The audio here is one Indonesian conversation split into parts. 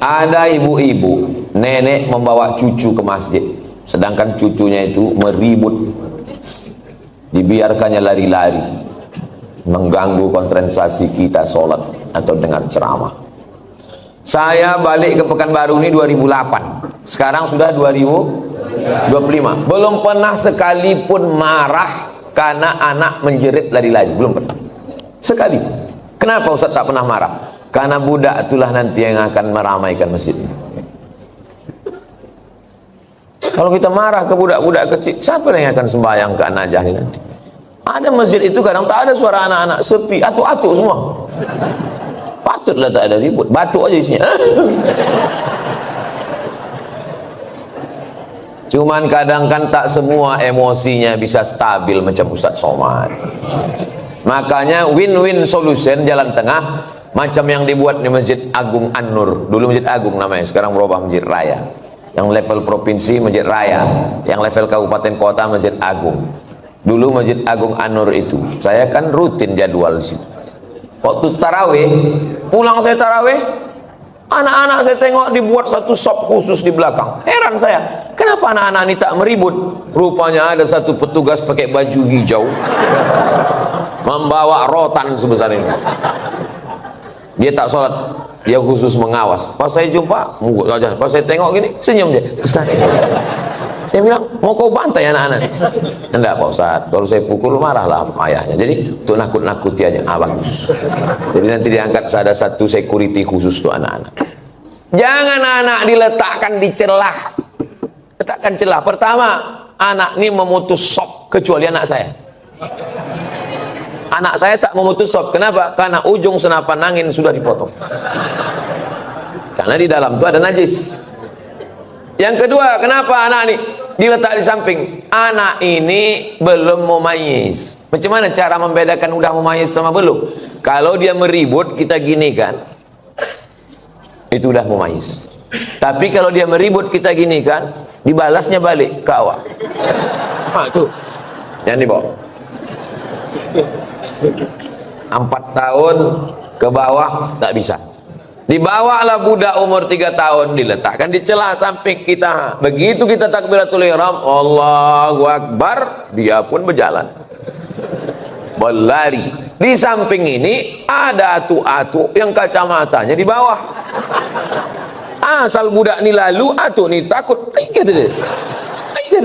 Ada ibu-ibu, nenek membawa cucu ke masjid, sedangkan cucunya itu meribut, dibiarkannya lari-lari, mengganggu konsentrasi kita sholat atau dengar ceramah. Saya balik ke Pekanbaru ini 2008, sekarang sudah 2025, belum pernah sekalipun marah karena anak menjerit lari-lari, belum pernah sekali. Kenapa Ustaz tak pernah marah? Karena budak itulah nanti yang akan meramaikan masjid. Kalau kita marah ke budak-budak kecil, siapa yang akan sembahyang ke anak jahil nanti? Ada masjid itu kadang tak ada suara anak-anak, sepi, atuk-atuk semua. Patutlah tak ada ribut, batuk aja isinya. Cuman kadang kan tak semua emosinya bisa stabil macam Ustaz Somad. Makanya win-win solution, jalan tengah, macam yang dibuat di Masjid Agung An-Nur. Dulu Masjid Agung namanya, sekarang berubah Masjid Raya. Yang level provinsi Masjid Raya, yang level kabupaten kota Masjid Agung. Dulu Masjid Agung An-Nur itu, saya kan rutin jadwal di situ. Waktu tarawih, pulang saya tarawih, anak-anak saya tengok dibuat satu shop khusus di belakang. Heran saya, kenapa anak-anak ini tak meribut? Rupanya ada satu petugas pakai baju hijau, membawa rotan sebesar ini. Dia tak sholat, dia khusus mengawas. Pas saya jumpa, mugut saja. Pas saya tengok gini, senyum dia. Ustaz, saya bilang, mau kau bantai anak-anak? Enggak Pak Ustaz, kalau saya pukul marahlah ayahnya. Jadi untuk nakut-nakuti aja. Bagus. Jadi nanti diangkat ada satu security khusus untuk anak-anak. Jangan anak diletakkan di celah. Letakkan celah. Pertama, anak ini memutus sop, kecuali anak saya. Anak saya tak memutus sop. Kenapa? Karena ujung senapan angin sudah dipotong. Karena di dalam itu ada najis. Yang kedua, kenapa anak ini diletak di samping? Anak ini belum mumayyiz. Macam mana cara membedakan udah mumayyiz sama belum? Kalau dia meribut, kita gini kan, itu udah mumayyiz. Tapi kalau dia meribut, kita gini kan, dibalasnya balik ke awak. Tuh, yang dibawa 4 tahun ke bawah tak bisa. Dibawalah budak umur 3 tahun, diletakkan di celah samping kita. Begitu kita takbiratul ihram, Allahu Akbar, dia pun berjalan, berlari. Di samping ini ada atuk-atuk yang kacamatanya di bawah. Asal budak ni lalu, atuk ni takut. Kata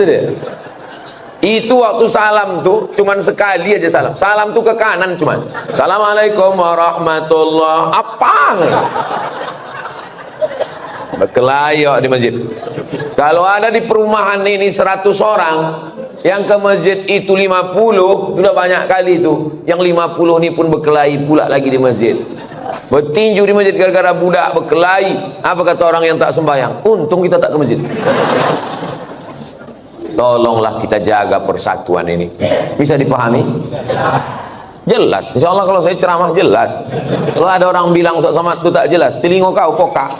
dia. Itu waktu salam tuh cuman sekali aja salam. Salam tuh ke kanan cuman. Assalamualaikum warahmatullah. Apa? Berkelayok di masjid. Kalau ada di perumahan ini 100 orang, yang ke masjid itu 50, sudah banyak kali itu. Yang 50 ini pun berkelahi pula lagi di masjid. Bertinju di masjid gara-gara budak berkelahi. Apa kata orang yang tak sembahyang? Untung kita tak ke masjid. Tolonglah kita jaga persatuan ini. Bisa dipahami? Jelas. Insya Allah kalau saya ceramah jelas. Kalau ada orang bilang Ustaz Somad itu tak jelas, telinga kau kokak.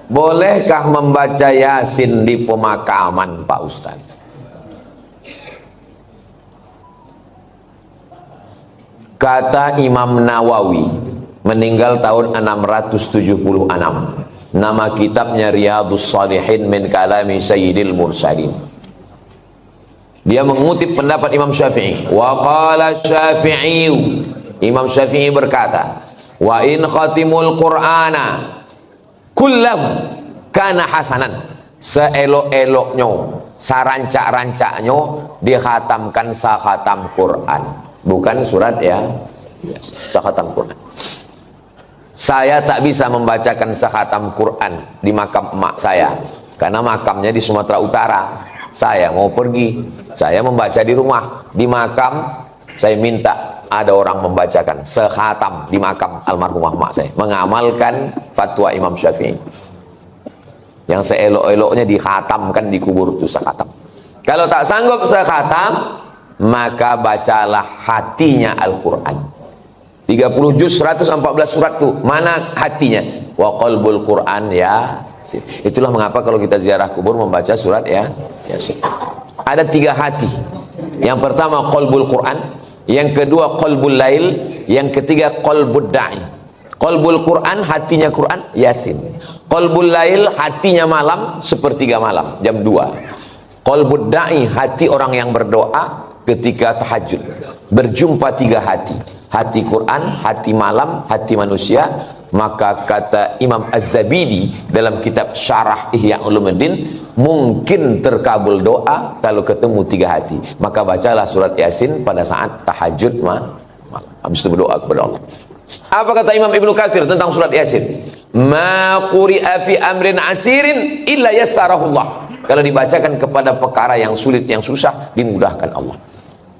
Bolehkah membaca Yasin di pemakaman Pak Ustaz? Kata Imam Nawawi, meninggal tahun 676. Nama kitabnya Riyadhus Shalihin min kalami Sayyidil Mursalin. Dia mengutip pendapat Imam Syafi'i. Wa qala Syafi'i, Imam Syafi'i berkata, wa in khatimul Qur'ana kullahu kana hasanan. Seelok-eloknya, sarancak-rancaknya dikhatamkan sakhatam Quran, bukan surat ya, sakhatam Quran. Saya tak bisa membacakan sakhatam Quran di makam emak saya, karena makamnya di Sumatera Utara. Saya mau pergi, saya membaca di rumah. Di makam saya minta ada orang membacakan sekhatam di makam almarhumah emak saya, mengamalkan fatwa Imam Syafi'i yang seelok-eloknya dikhatamkan di kubur itu sekhatam. Kalau tak sanggup sekhatam, maka bacalah hatinya Al-Quran. 30 juz 114 surat tuh, mana hatinya? Wa qalbul Quran ya. Itulah mengapa kalau kita ziarah kubur membaca surat ya Yasin. Ada 3 hati. Yang pertama qalbul Quran, yang kedua qalbul lail, yang ketiga qalbud da'i. Qalbul Quran, hatinya Quran, Yasin. Qalbul lail, hatinya malam, sepertiga malam, jam 2. Qalbud da'i, hati orang yang berdoa ketika tahajud. Berjumpa 3 hati. Hati Quran, hati malam, hati manusia. Maka kata Imam Az-Zabidi dalam kitab Syarah Ihya Ulumuddin, mungkin terkabul doa kalau ketemu 3 hati. Maka bacalah surat Yasin pada saat tahajud malam. Habis itu berdoa kepada Allah. Apa kata Imam Ibnu Katsir tentang surat Yasin? Ma quri'a fi amrin asirin illa yassarahullah. Kalau dibacakan kepada perkara yang sulit, yang susah, dimudahkan Allah.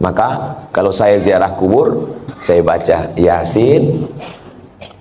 Maka kalau saya ziarah kubur, saya baca Yasin,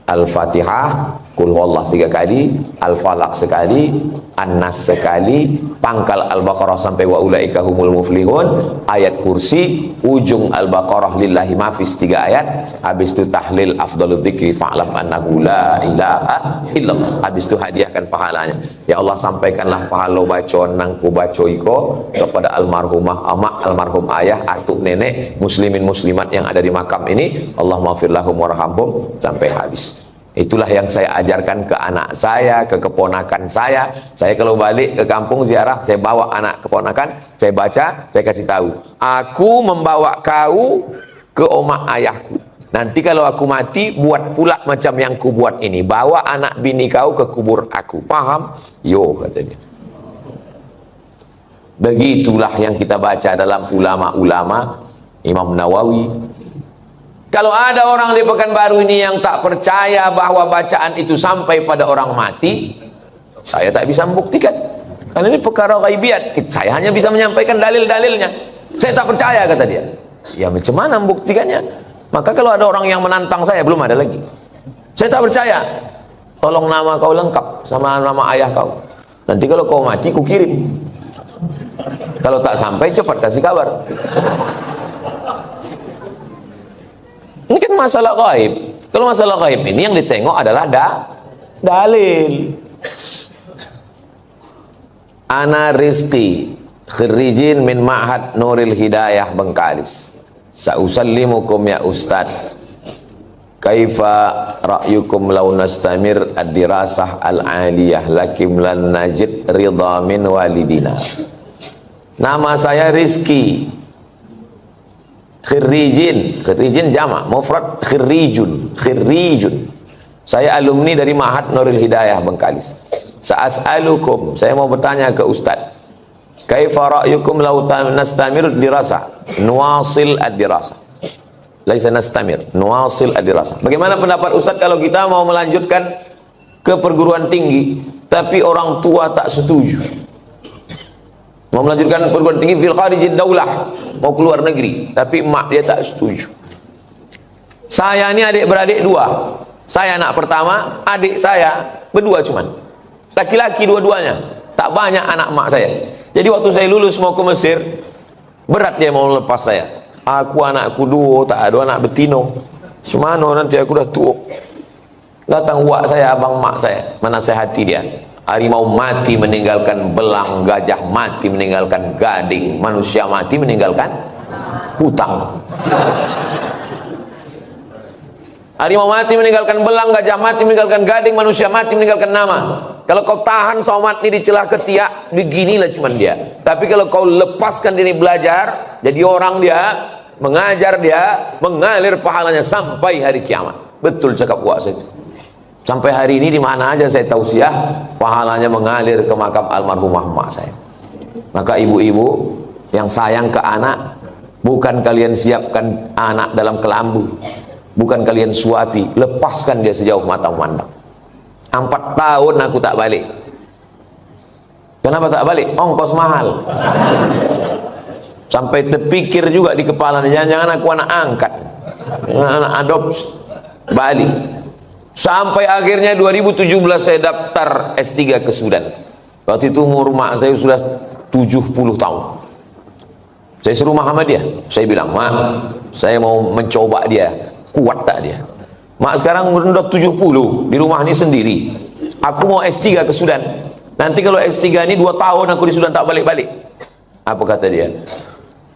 Al-Fatihah, Qul huwallah 3 kali, Al-Falaq sekali, An-Nas sekali, pangkal Al-Baqarah sampai wa ulaika humul muflihun, ayat kursi, ujung Al-Baqarah lillahi mafis 3 ayat, habis itu tahlil afdalul dzikri fa'lam annahu la ilaha illallah. Habis itu hadiahkan pahalanya. Ya Allah, sampaikanlah pahala bacaan nang ku baca iko kepada almarhumah amak, almarhum ayah, atuk nenek, muslimin muslimat yang ada di makam ini. Allah maghfir lahum warhamhum sampai habis. Itulah yang saya ajarkan ke anak saya, ke keponakan saya. Saya kalau balik ke kampung ziarah, saya bawa anak keponakan, saya baca, saya kasih tahu. Aku membawa kau ke omak ayahku. Nanti kalau aku mati, buat pula macam yang ku buat ini. Bawa anak bini kau ke kubur aku. Paham? Yo, katanya. Begitulah yang kita baca dalam ulama-ulama. Imam Nawawi. Kalau ada orang di Pekanbaru ini yang tak percaya bahwa bacaan itu sampai pada orang mati, saya tak bisa membuktikan. Karena ini perkara ghaibiat. Saya hanya bisa menyampaikan dalil-dalilnya. Saya tak percaya, kata dia. Ya macam mana membuktikannya? Maka kalau ada orang yang menantang saya, belum ada lagi. Saya tak percaya. Tolong nama kau lengkap sama nama ayah kau. Nanti kalau kau mati, ku kirim. Kalau tak sampai, cepat kasih kabar. Ini kan masalah gaib. Kalau masalah gaib ini yang ditengok adalah dalil. Ana Rizki, kharijin min Ma'had Nuril Hidayah Bengkalis. Sa'usallimukum ya Ustaz. Kaifa ra'yukum law nastamir ad-dirasah al-aliyah lakim lan najid ridha min walidina. Nama saya Rizki. Khirijin, khirijin jamak, mufrad khirijun, khirijun. Saya alumni dari Ma'had Nurul Hidayah Bengkalis. Sa'as'alukum, saya mau bertanya ke Ustaz. Kaifa ra'yukum law nastamir dirasah, nuwasil ad-dirasah. Laisa nastamir, nuwasil ad-dirasah. Bagaimana pendapat Ustaz kalau kita mau melanjutkan ke perguruan tinggi, tapi orang tua tak setuju? Mau melanjutkan perguruan tinggi fil kharijid daulah, mau keluar negeri, tapi mak dia tak setuju. Saya ini adik beradik 2. Saya anak pertama, adik saya berdua cuman. Laki-laki dua-duanya. Tak banyak anak mak saya. Jadi waktu saya lulus mau ke Mesir, berat dia mau lepas saya. Aku anakku 2, tak ada anak betino. Semana nanti aku dah tua. Datang wak saya, abang mak saya, menasihati dia. Harimau mati meninggalkan belang, gajah mati meninggalkan gading, manusia mati meninggalkan hutang. Harimau mati meninggalkan belang, gajah mati meninggalkan gading, manusia mati meninggalkan nama. Kalau kau tahan somat ini di celah ketiak, beginilah cuman dia. Tapi kalau kau lepaskan diri belajar, jadi orang dia, mengajar dia, mengalir pahalanya sampai hari kiamat. Betul cakap puasa itu. Sampai hari ini di mana aja saya tausiah, pahalanya mengalir ke makam almarhumah mak saya. Maka ibu-ibu yang sayang ke anak, bukan kalian siapkan anak dalam kelambu, bukan kalian suapi, lepaskan dia sejauh mata memandang. 4 tahun aku tak balik. Kenapa tak balik? Ongkos mahal. Sampai terpikir juga di kepala, jangan-jangan aku anak angkat, anak adopsi, balik. Sampai akhirnya 2017 saya daftar S3 ke Sudan. Waktu itu umur mak saya sudah 70 tahun. Saya suruh Muhammadiyah. Saya bilang, mak, saya mau mencoba dia, kuat tak dia? Mak sekarang udah 70, di rumah ini sendiri. Aku mau S3 ke Sudan. Nanti kalau S3 ini 2 tahun aku di Sudan tak balik-balik. Apa kata dia?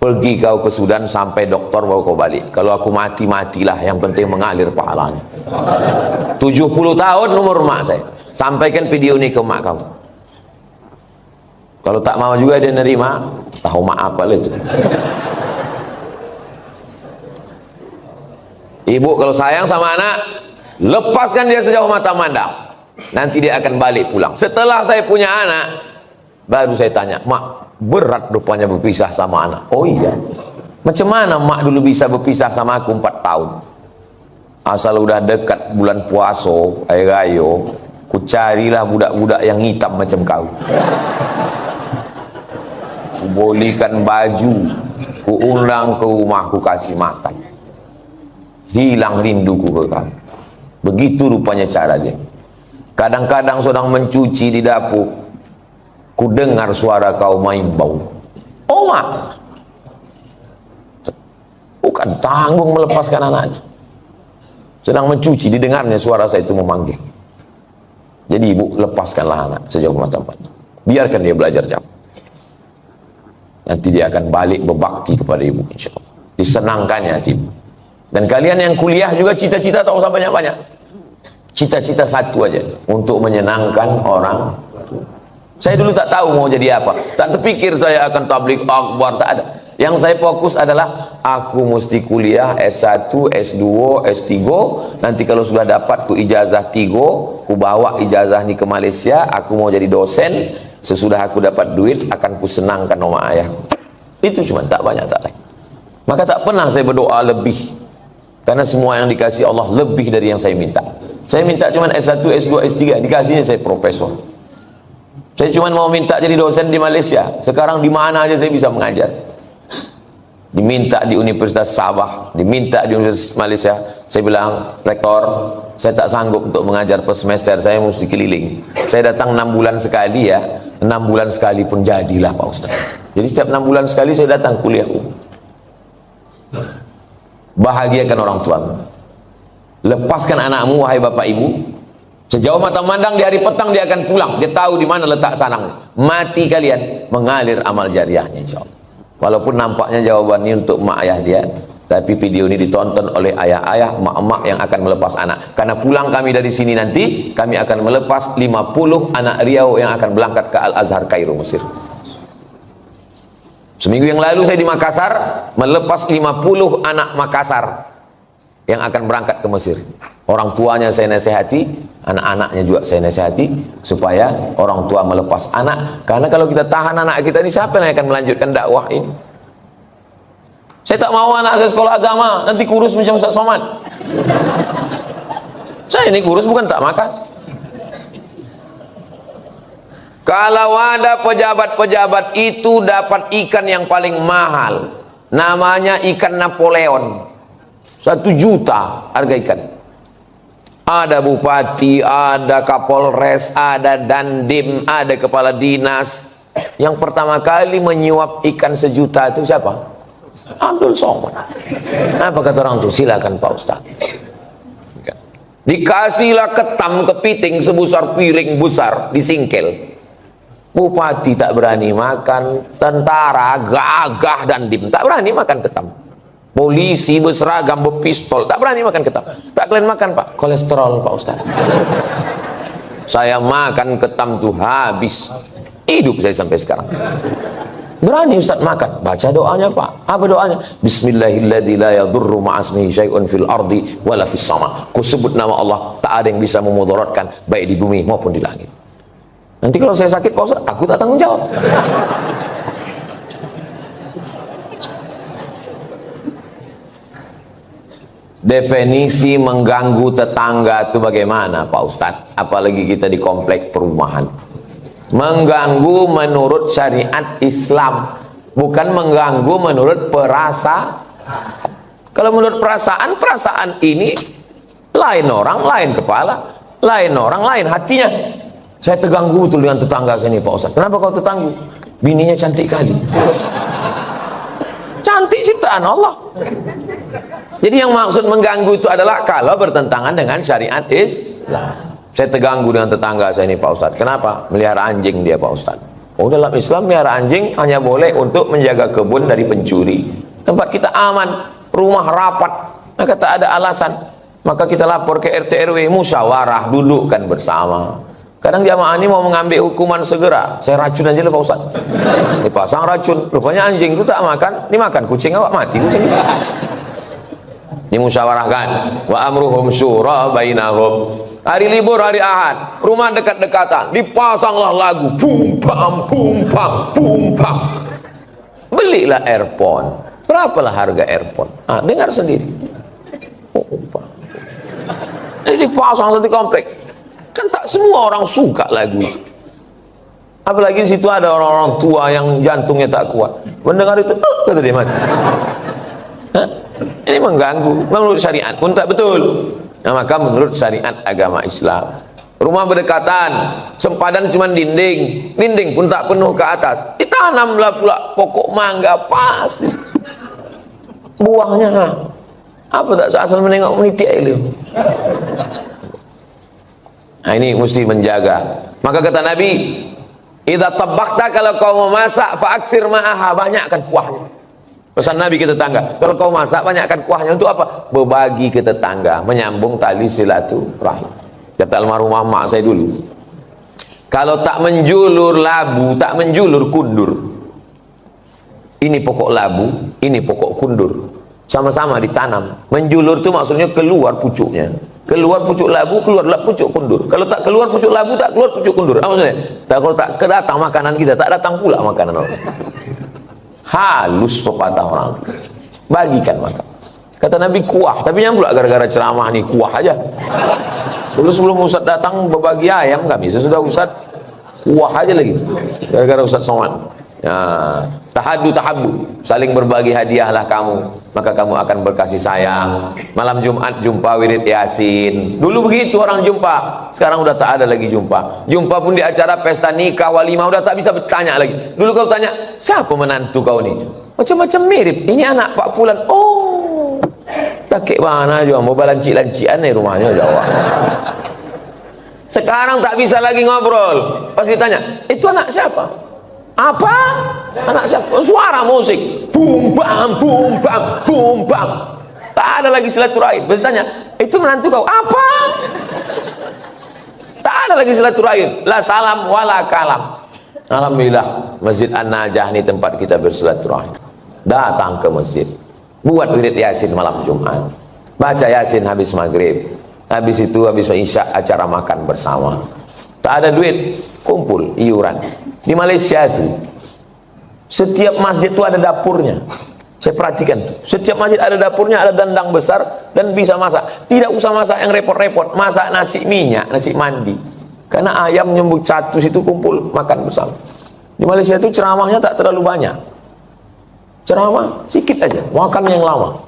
Pergi kau ke Sudan sampai dokter bawa kau balik. Kalau aku mati, matilah, yang penting mengalir pahalanya. 70 tahun umur mak saya. Sampaikan video ini ke mak kamu. Kalau tak mau juga dia nerima, tahu maaf apa itu. Ibu kalau sayang sama anak, lepaskan dia sejauh mata mandang. Nanti dia akan balik pulang. Setelah saya punya anak, baru saya tanya, mak, berat rupanya berpisah sama anak. Oh iya, macam mana mak dulu bisa berpisah sama aku 4 tahun? Asal udah dekat bulan puasa, air ayo, ku carilah budak-budak yang hitam macam kau. Ku bolikan baju, ku undang ke rumah, ku kasih makan. Hilang rinduku ke kamu. Begitu rupanya cara dia. Kadang-kadang sedang mencuci di dapur, ku dengar suara kau main bau. Oh mak, bukan tanggung melepaskan anak. Sedang mencuci, didengarnya suara saya itu memanggil. Jadi ibu, lepaskanlah anak sejauh mata pandang. Biarkan dia belajar jauh. Nanti dia akan balik berbakti kepada ibu, insya Allah. Disenangkannya hati ibu. Dan kalian yang kuliah juga cita-cita tak usah banyak-banyak. Cita-cita satu aja, untuk menyenangkan orang. Saya dulu tak tahu mau jadi apa. Tak terpikir saya akan tabligh akbar, tak ada. Yang saya fokus adalah aku mesti kuliah S1, S2, S3. Nanti kalau sudah dapat ku ijazah 3, ku bawa ijazah ni ke Malaysia. Aku mau jadi dosen. Sesudah aku dapat duit, akan ku senangkan nama ayahku. Itu cuma, tak banyak, tak lain. Maka tak pernah saya berdoa lebih. Karena semua yang dikasih Allah lebih dari yang saya minta. Saya minta cuma S1, S2, S3. Dikasihnya saya profesor. Saya cuma mau minta jadi dosen di Malaysia. Sekarang di mana aja saya bisa mengajar. Diminta di Universitas Sabah, diminta di Universitas Malaysia. Saya bilang, rektor, saya tak sanggup untuk mengajar per semester, saya mesti keliling. Saya datang 6 bulan sekali ya, 6 bulan sekali pun jadilah Pak Ustaz. Jadi setiap 6 bulan sekali saya datang kuliah. Bahagiakan orang tuamu. Lepaskan anakmu, wahai bapak ibu. Sejauh mata mandang di hari petang dia akan pulang. Dia tahu di mana letak sarang. Mati kalian, mengalir amal jariahnya insya Allah. Walaupun nampaknya jawaban ini untuk mak ayah dia, tapi video ini ditonton oleh ayah-ayah, mak-mak yang akan melepas anak. Karena pulang kami dari sini nanti, kami akan melepas 50 anak Riau yang akan berangkat ke Al-Azhar Kairo, Mesir. Seminggu yang lalu saya di Makassar, melepas 50 anak Makassar yang akan berangkat ke Mesir. Orang tuanya saya nasihati, anak-anaknya juga saya nasihati, supaya orang tua melepas anak. Karena kalau kita tahan anak kita ini, siapa yang akan melanjutkan dakwah ini? Saya tak mau anak saya sekolah agama, nanti kurus macam Ustaz Somad. Saya ini kurus bukan tak makan. Kalau ada pejabat-pejabat itu dapat ikan yang paling mahal, namanya ikan Napoleon, 1 juta harga ikan. Ada bupati, ada kapolres, ada dandim, ada kepala dinas. Yang pertama kali menyuap ikan 1 juta itu siapa? Abdul Somad. Apa kata orang itu? Silakan Pak Ustaz. Dikasihlah ketam kepiting sebesar piring besar, disingkel. Bupati tak berani makan, tentara gagah dandim tak berani makan ketam. Polisi berseragam berpistol tak berani makan ketam. Tak kalian makan Pak, kolesterol Pak Ustaz. Saya makan ketam tuh habis hidup saya sampai sekarang. Berani Ustaz makan, baca doanya Pak. Apa doanya? Bismillahilladzi la yadurru ma'asmihi syai'un fil ardi wala fis sama. Ku sebut nama Allah, tak ada yang bisa memudaratkan baik di bumi maupun di langit. Nanti kalau saya sakit Pak Ustaz, aku tak tanggung jawab. Definisi mengganggu tetangga itu bagaimana Pak Ustadz? Apalagi kita di komplek perumahan. Mengganggu menurut syariat Islam, bukan mengganggu menurut perasaan. Kalau menurut perasaan, perasaan ini lain orang, lain kepala, lain orang, lain hatinya. Saya terganggu betul dengan tetangga saya ini Pak Ustadz. Kenapa kau terganggu? Bininya cantik kali. Cantik ciptaan Allah. Jadi yang maksud mengganggu itu adalah kalau bertentangan dengan syariat Islam. Saya terganggu dengan tetangga saya ini Pak Ustadz. Kenapa? Melihara anjing dia Pak Ustadz. Oh, dalam Islam melihara anjing hanya boleh untuk menjaga kebun dari pencuri. Tempat kita aman, rumah rapat, maka tak ada alasan. Maka kita lapor ke RT RW, musyawarah, dudukkan bersama. Kadang jamaah ini mau mengambil hukuman segera, saya racun aja lah Pak Ustaz. Dipasang racun, rupanya anjing itu tak makan, dimakan kucing, awak mati kucing. Dimusyawarahkan. Wa amruhum syura bainahum. Hari libur, hari Ahad, rumah dekat-dekatan, dipasanglah lagu bum bam bum bam bum bam. Belilah earphone. Berapalah harga earphone? Dengar sendiri. Jadi dipasang satu komplek. Kan tak semua orang suka lagu itu. Apalagi di situ ada orang-orang tua yang jantungnya tak kuat. Mendengar itu, kata dia mati. Ini mengganggu. Menurut syariat pun tak betul. Nah, maka menurut syariat agama Islam, rumah berdekatan, sempadan cuma dinding, dinding pun tak penuh ke atas. Ditanamlah pula pokok mangga pas di situ. Buahnya apa tak asal menengok meniti air. Nah, ini mesti menjaga. Maka kata Nabi, idza tabakhta, kalau kau memasak, fa'aksir ma'aha, banyakkan kuahnya. Pesan Nabi ke tetangga, kalau kau masak, banyakkan kuahnya. Untuk apa? Berbagi ke tetangga, menyambung tali silaturahim. Kata almarhumah mak saya dulu, kalau tak menjulur labu, tak menjulur kundur. Ini pokok labu, ini pokok kundur, sama-sama ditanam. Menjulur itu maksudnya keluar pucuknya. Keluar pucuk labu, keluarlah pucuk kundur. Kalau tak keluar pucuk labu, tak keluar pucuk kundur. Apa maksudnya? Kalau tak kedatang makanan kita, tak datang pula makanan orang. Halus pepatah orang. Bagikan makan. Kata Nabi kuah, tapi yang pula gara-gara ceramah nih kuah aja. Dulu sebelum Ustaz datang berbagi ayam kami, sesudah Ustaz kuah aja lagi. Gara-gara Ustaz Somad. Ya, tahabu, saling berbagi hadiahlah kamu, maka kamu akan berkasih sayang. Malam Jumat jumpa wirid Yasin. Dulu begitu orang jumpa, sekarang udah tak ada lagi jumpa. Jumpa pun di acara pesta nikah, walimah, udah tak bisa bertanya lagi. Dulu kau tanya, siapa menantu kau nih? Macam-macam mirip. Ini anak Pak Fulan. Oh, takik mana juga mau balancik-lancian nih rumahnya Jawa. Sekarang tak bisa lagi ngobrol. Pasti tanya, itu anak siapa? Apa? Anak siapa? Suara musik. Bum bam bum bam bum bam. Tak ada lagi silaturahim. Bertanya, itu menantu kau? Apa? Tak ada lagi silaturahim. La salam wala kalam. Alhamdulillah, Masjid An-Najah ini tempat kita bersilaturahim. Datang ke masjid, buat wirid Yasin malam Jumat, baca Yasin habis maghrib. Habis itu habis isya acara makan bersama. Tak ada duit, kumpul iuran. Di Malaysia itu setiap masjid itu ada dapurnya. Saya perhatikan tuh, setiap masjid ada dapurnya, ada dandang besar dan bisa masak. Tidak usah masak yang repot-repot, masak nasi minyak, nasi mandi. Karena ayam nyembuk catus itu kumpul makan bersama. Di Malaysia itu ceramahnya tak terlalu banyak. Ceramah sedikit aja, makan yang lama.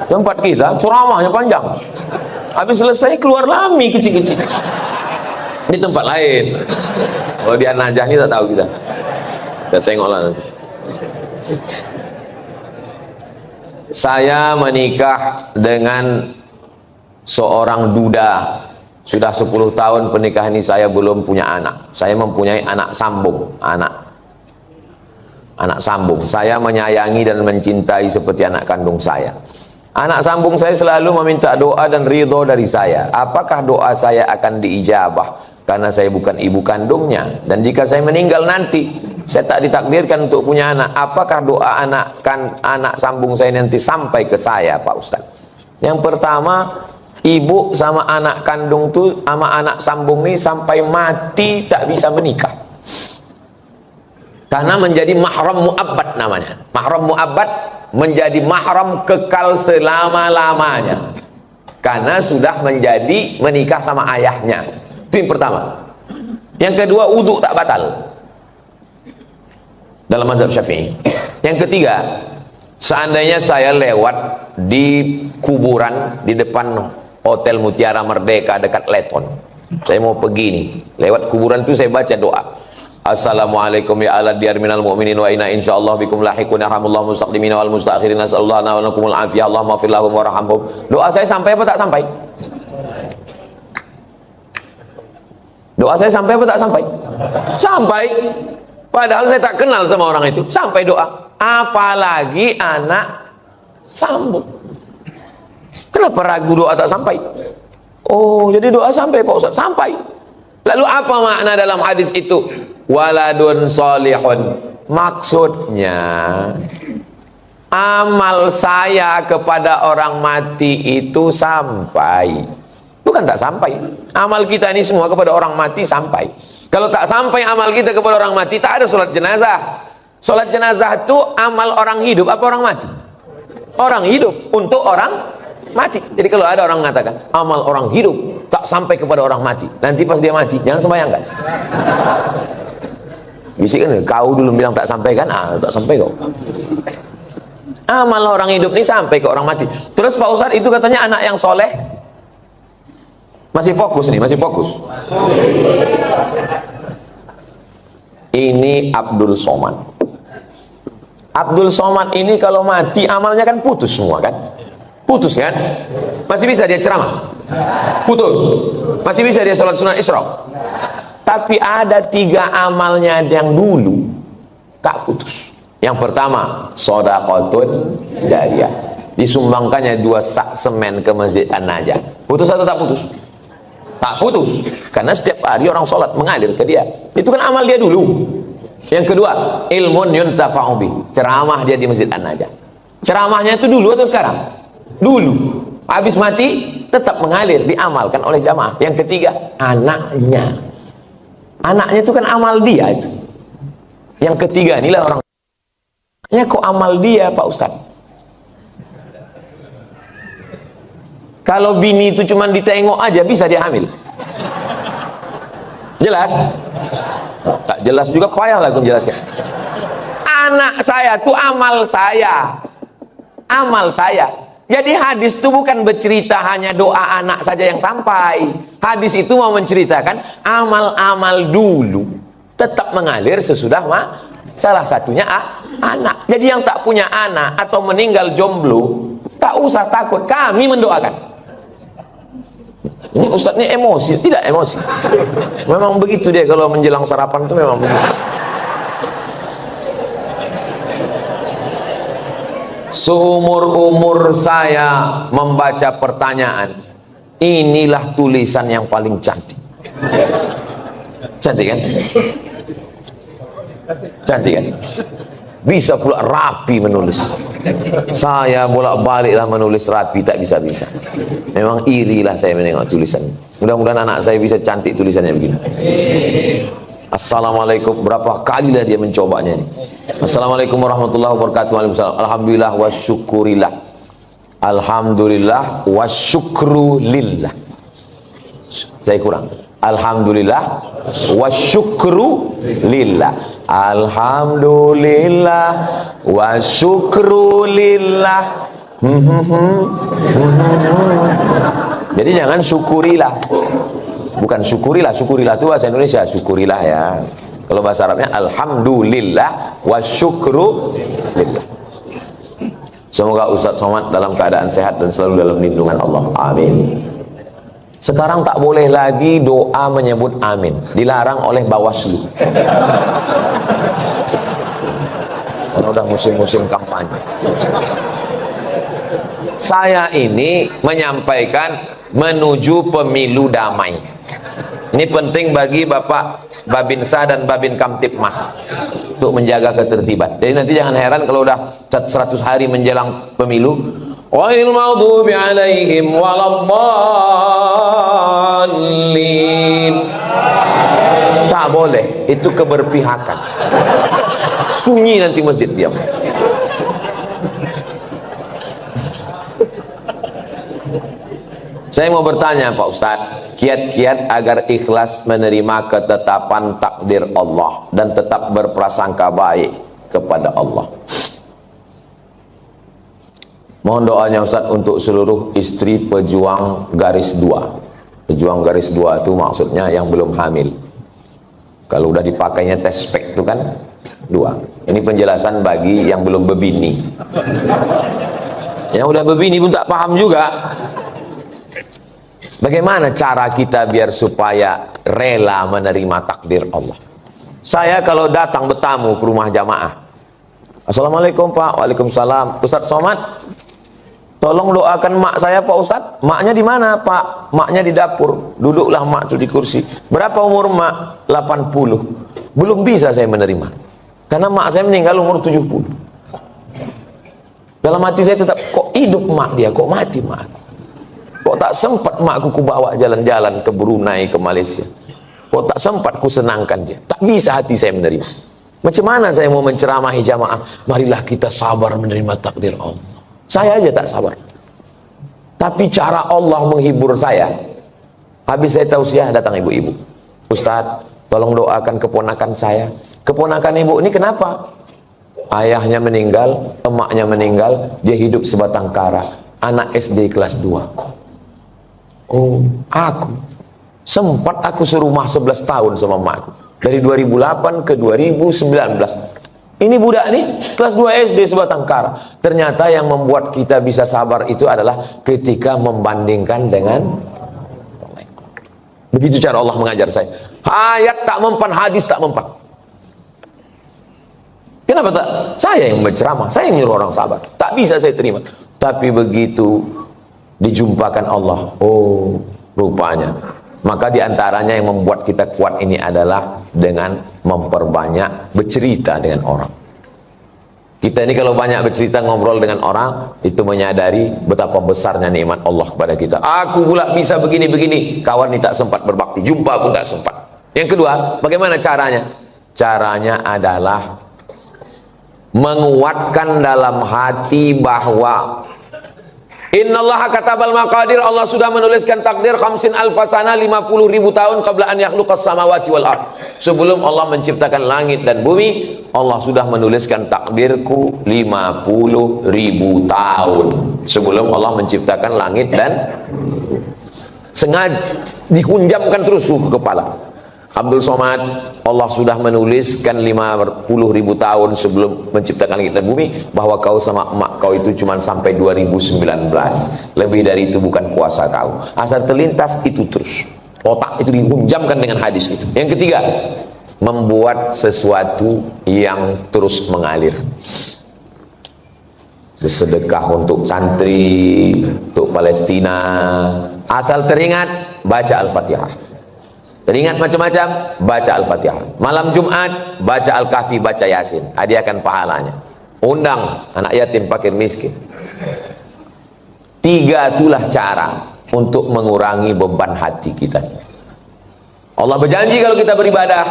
Tempat kita ceramahnya panjang. Habis selesai keluar lami kecil-kecil. Di tempat lain. Kalau di An-Najah ini tak tahu kita. Kita tengoklah nanti. Saya menikah dengan seorang duda. Sudah 10 tahun pernikahan ini saya belum punya anak. Saya mempunyai anak sambung. Anak sambung. Saya menyayangi dan mencintai seperti anak kandung saya. Anak sambung saya selalu meminta doa dan ridho dari saya. Apakah doa saya akan diijabah? Karena saya bukan ibu kandungnya. Dan jika saya meninggal nanti, saya tak ditakdirkan untuk punya anak. Apakah doa anak sambung saya nanti sampai ke saya, Pak Ustaz? Yang pertama, ibu sama anak kandung tuh sama anak sambung ini sampai mati tak bisa menikah. Karena menjadi mahram mu'abbad namanya. Mahram mu'abbad menjadi mahram kekal selama-lamanya. Karena sudah menjadi menikah sama ayahnya. Itu yang pertama. Yang kedua, wudhu tak batal dalam mazhab Syafi'i. Yang ketiga, seandainya saya lewat di kuburan di depan Hotel Mutiara Merdeka dekat Leton, saya mau pergi nih, lewat kuburan itu saya baca doa, Assalamualaikum ya ala diyar minal mu'minin wa inna insyaallah bikum lahikun yarhamullahu mustaqdimina wal mustakhirin nasallallahu wa lakumul afiyah Allahumma fir lahum warhamhum. Doa saya sampai apa tak sampai? Doa saya sampai apa tak sampai? Sampai. Padahal saya tak kenal sama orang itu. Sampai doa. Apalagi anak sambung. Kenapa ragu doa tak sampai? Oh, jadi doa sampai Pak Ustaz? Sampai. Lalu apa makna dalam hadis itu? Waladun solihun. Maksudnya amal saya kepada orang mati itu sampai. Bukan tak sampai. Amal kita ini semua kepada orang mati sampai. Kalau tak sampai amal kita kepada orang mati, tak ada sholat jenazah. Sholat jenazah itu amal orang hidup apa orang mati? Orang hidup untuk orang mati. Jadi kalau ada orang mengatakan amal orang hidup tak sampai kepada orang mati, nanti pas dia mati jangan sembahyangkan. Bisikan, kau dulu bilang tak sampai kan? Tak sampai kau. Amal orang hidup ini sampai ke orang mati. Terus Pak Ustadz itu katanya anak yang soleh. Masih fokus nih, masih fokus. Ini Abdul Somad. Abdul Somad ini kalau mati amalnya kan putus semua kan? Putus kan? Masih bisa dia ceramah? Putus. Masih bisa dia sholat sunat Isra? Tapi ada 3 amalnya yang dulu tak putus. Yang pertama, shadaqatun jariyah. Disumbangkannya 2 sak semen ke Masjid An-Najah. Putus atau tak putus? Tak putus. Karena setiap hari orang sholat mengalir ke dia. Itu kan amal dia dulu. Yang kedua, ilmun yuntafa'u bih. Ceramah dia di Masjid An-Najah. Ceramahnya itu dulu atau sekarang? Dulu. Habis mati tetap mengalir, diamalkan oleh jamaah. Yang ketiga, anaknya. Anaknya itu kan amal dia itu. Yang ketiga, inilah orang. Ya kok amal dia Pak Ustadz? Kalau bini itu cuma ditengok aja bisa dia hamil. Jelas? Tak jelas juga payah lah aku menjelaskan. Anak saya itu amal saya. Amal saya. Jadi hadis itu bukan bercerita hanya doa anak saja yang sampai. Hadis itu mau menceritakan amal-amal dulu tetap mengalir sesudah salah satunya anak. Jadi yang tak punya anak atau meninggal jomblo tak usah takut, kami mendoakan. Ini Ustadz ini emosi, tidak emosi. Memang begitu dia kalau menjelang sarapan itu memang begitu. Seumur-umur saya membaca pertanyaan, inilah tulisan yang paling cantik. Cantik kan? Cantik kan? Bisa pula rapi menulis. Saya bolak-baliklah menulis rapi, tak bisa-bisa. Memang irilah saya menengok tulisan. Mudah-mudahan anak saya bisa cantik tulisannya begini. Assalamualaikum, berapa kalilah dia mencobanya ini. Assalamualaikum warahmatullahi wabarakatuh. Alhamdulillah wa syukurillah. Alhamdulillah wa syukru lillah. Saya kurang. Alhamdulillah wa syukru lillah. Alhamdulillah wa syukru lillah. Jadi jangan syukurilah. Bukan syukurilah, syukurilah itu bahasa Indonesia, syukurilah ya. Kalau bahasa Arabnya alhamdulillah wa syukru lillah. Semoga Ustadz Somad dalam keadaan sehat dan selalu dalam lindungan Allah. Amin. Sekarang tak boleh lagi doa menyebut amin, dilarang oleh Bawaslu. Karena udah musim-musim kampanye. Saya ini menyampaikan menuju pemilu damai. Ini penting bagi Bapak Babinsa dan Babin Kamtipmas untuk menjaga ketertiban. Jadi nanti jangan heran kalau udah 100 hari menjelang pemilu, Ghairil maghdubi alaihim waladdallin. Tak boleh, itu keberpihakan. Sunyi nanti masjid diam. Saya mau bertanya Pak Ustadz, kiat-kiat agar ikhlas menerima ketetapan takdir Allah dan tetap berprasangka baik kepada Allah. Mohon doanya Ustadz untuk seluruh istri pejuang garis 2. Pejuang garis 2 itu maksudnya yang belum hamil. Kalau udah dipakainya tes spek itu kan 2. Ini penjelasan bagi yang belum berbini. Yang udah berbini pun tak paham juga. Bagaimana cara kita biar supaya rela menerima takdir Allah? Saya kalau datang bertamu ke rumah jamaah, Assalamualaikum Pak. Waalaikumsalam. Ustadz Somad, tolong doakan mak saya Pak Ustadz. Maknya di mana Pak? Maknya di dapur. Duduklah mak tuh di kursi. Berapa umur mak? 80. Belum bisa saya menerima, karena mak saya meninggal umur 70. Dalam hati saya tetap, kok hidup mak dia, kok mati mak? Kok tak sempat makku ku bawa jalan-jalan ke Brunei, ke Malaysia? Kok tak sempat ku senangkan dia? Tak bisa hati saya menerima. Macam mana saya mau menceramahi jamaah? Marilah kita sabar menerima takdir Allah. Saya aja tak sabar. Tapi cara Allah menghibur saya. Habis saya tausiah, datang ibu-ibu. Ustadz, tolong doakan keponakan saya. Keponakan ibu ini kenapa? Ayahnya meninggal, emaknya meninggal, dia hidup sebatang kara. Anak SD kelas 2. Oh, sempat aku serumah 11 tahun sama emakku. Dari 2008 ke 2019. Ini budak nih kelas 2 SD sebatang kara. Ternyata yang membuat kita bisa sabar itu adalah ketika membandingkan dengan orang lain. Begitu cara Allah mengajar saya. Ayat tak mempan, hadis tak mempan. Kenapa tak? Saya yang berceramah, saya yang nyuruh orang sabar. Tak bisa saya terima. Tapi begitu dijumpakan Allah, oh rupanya. Maka diantaranya yang membuat kita kuat ini adalah dengan memperbanyak bercerita dengan orang. Kita ini kalau banyak bercerita, ngobrol dengan orang, itu menyadari betapa besarnya nikmat Allah kepada kita. Aku pula bisa begini-begini, kawan ini tak sempat berbakti, jumpa pun tak sempat. Yang kedua, bagaimana caranya? Caranya adalah menguatkan dalam hati bahwa Innallaha katabal maqadir, Allah sudah menuliskan takdir 50 alfasana, 50.000 tahun qabla an yakhluqas samawati wal ard. Sebelum Allah menciptakan langit dan bumi, Allah sudah menuliskan takdirku 50.000 tahun sebelum Allah menciptakan langit dan sengaja dihunjamkan terus ke kepala. Abdul Somad, Allah sudah menuliskan 50.000 tahun sebelum menciptakan langit dan bumi bahwa kau sama emak kau itu cuma sampai 2019. Lebih dari itu bukan kuasa kau. Asal terlintas itu terus. Otak itu dihunjamkan dengan hadis itu. Yang ketiga, membuat sesuatu yang terus mengalir. Sedekah untuk santri, untuk Palestina. Asal teringat, baca Al-Fatihah. Teringat macam-macam, baca Al-Fatihah. Malam Jumat, baca Al-Kahfi, baca Yasin. Hadiahkan pahalanya. Undang anak yatim, fakir, miskin. 3 itulah cara untuk mengurangi beban hati kita. Allah berjanji kalau kita beribadah,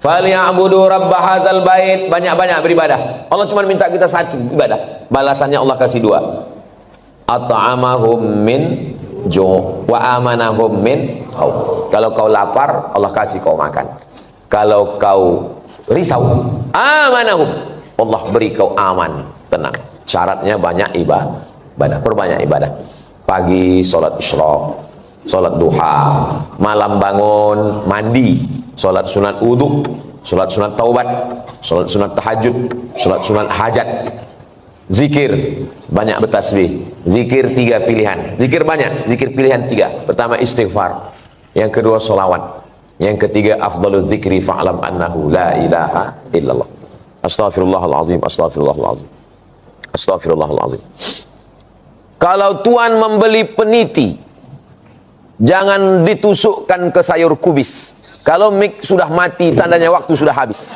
"Falyabudu rabb hadzal bait", banyak-banyak beribadah. Allah cuma minta kita satu ibadah. Balasannya Allah kasih 2. At'amahum min ju' wa amanahum min khawf. Kalau kau lapar, Allah kasih kau makan. Kalau kau risau, amanahum, Allah beri kau aman, tenang. Syaratnya banyak ibadah, perbanyak ibadah. Pagi sholat isyraq, sholat duha, malam bangun mandi, sholat sunat wudu, sholat sunat taubat, sholat sunat tahajud, sholat sunat hajat. Zikir, banyak bertasbih. Zikir 3 pilihan. Zikir banyak, zikir pilihan 3. Pertama istighfar, yang kedua sholawat, yang ketiga afdalul zikri fa'lam annahu la ilaha illallah. Astaghfirullahaladzim, astaghfirullahaladzim, astaghfirullahaladzim. Kalau tuan membeli peniti, jangan ditusukkan ke sayur kubis. Kalau mik sudah mati, tandanya waktu sudah habis.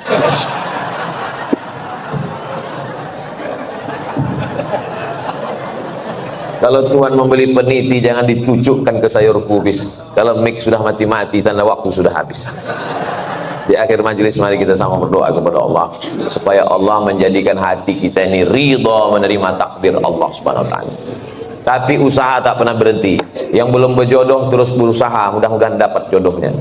Kalau tuan membeli peniti, jangan ditucukkan ke sayur kubis. Kalau mik sudah mati-mati, tanda waktu sudah habis. Di akhir majelis, mari kita sama berdoa kepada Allah supaya Allah menjadikan hati kita ini ridha menerima takdir Allah Subhanahu wa taala. Tapi usaha tak pernah berhenti. Yang belum berjodoh terus berusaha, mudah-mudahan dapat jodohnya.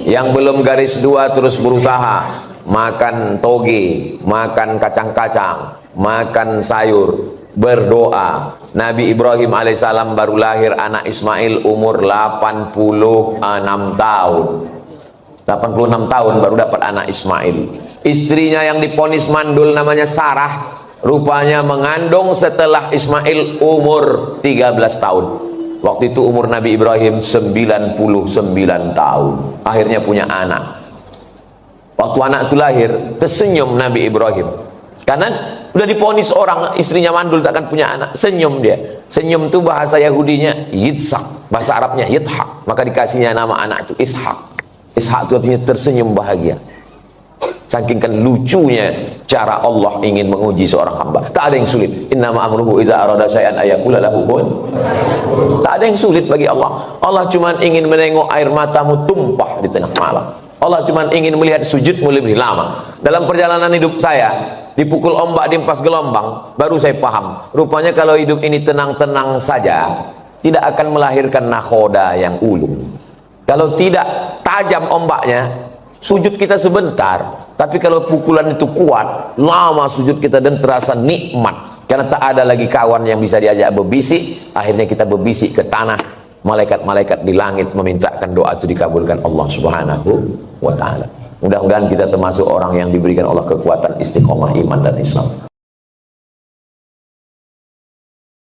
Yang belum garis 2 terus berusaha, makan toge, makan kacang-kacang, makan sayur, berdoa. Nabi Ibrahim alaihissalam baru lahir anak Ismail umur 86 tahun. 86 tahun baru dapat anak Ismail. Istrinya yang diponis mandul namanya Sarah, rupanya mengandung setelah Ismail umur 13 tahun. Waktu itu umur Nabi Ibrahim 99 tahun. Akhirnya punya anak. Waktu anak itu lahir, tersenyum Nabi Ibrahim. Karena udah diponis orang, istrinya mandul takkan punya anak, senyum dia. Senyum itu bahasa Yahudinya Yitzhak, bahasa Arabnya Yithak. Maka dikasihnya nama anak itu Ishak. Ishak itu artinya tersenyum bahagia. Saking kan lucunya cara Allah ingin menguji seorang hamba. Tak ada yang sulit. Innama amruhu iza arada syai'an ayaqula lahu kun. Tak ada yang sulit bagi Allah. Allah cuma ingin menengok air matamu tumpah di tengah malam. Allah cuma ingin melihat sujudmu lebih lama. Dalam perjalanan hidup saya, dipukul ombak, diempas gelombang, baru saya paham. Rupanya kalau hidup ini tenang-tenang saja, tidak akan melahirkan nakhoda yang ulung. Kalau tidak tajam ombaknya, sujud kita sebentar. Tapi kalau pukulan itu kuat, lama sujud kita dan terasa nikmat. Karena tak ada lagi kawan yang bisa diajak berbisik. Akhirnya kita berbisik ke tanah. Malaikat-malaikat di langit memintakan doa itu dikabulkan Allah Subhanahu wa ta'ala. Mudah-mudahan kita termasuk orang yang diberikan Allah kekuatan istiqomah iman dan Islam.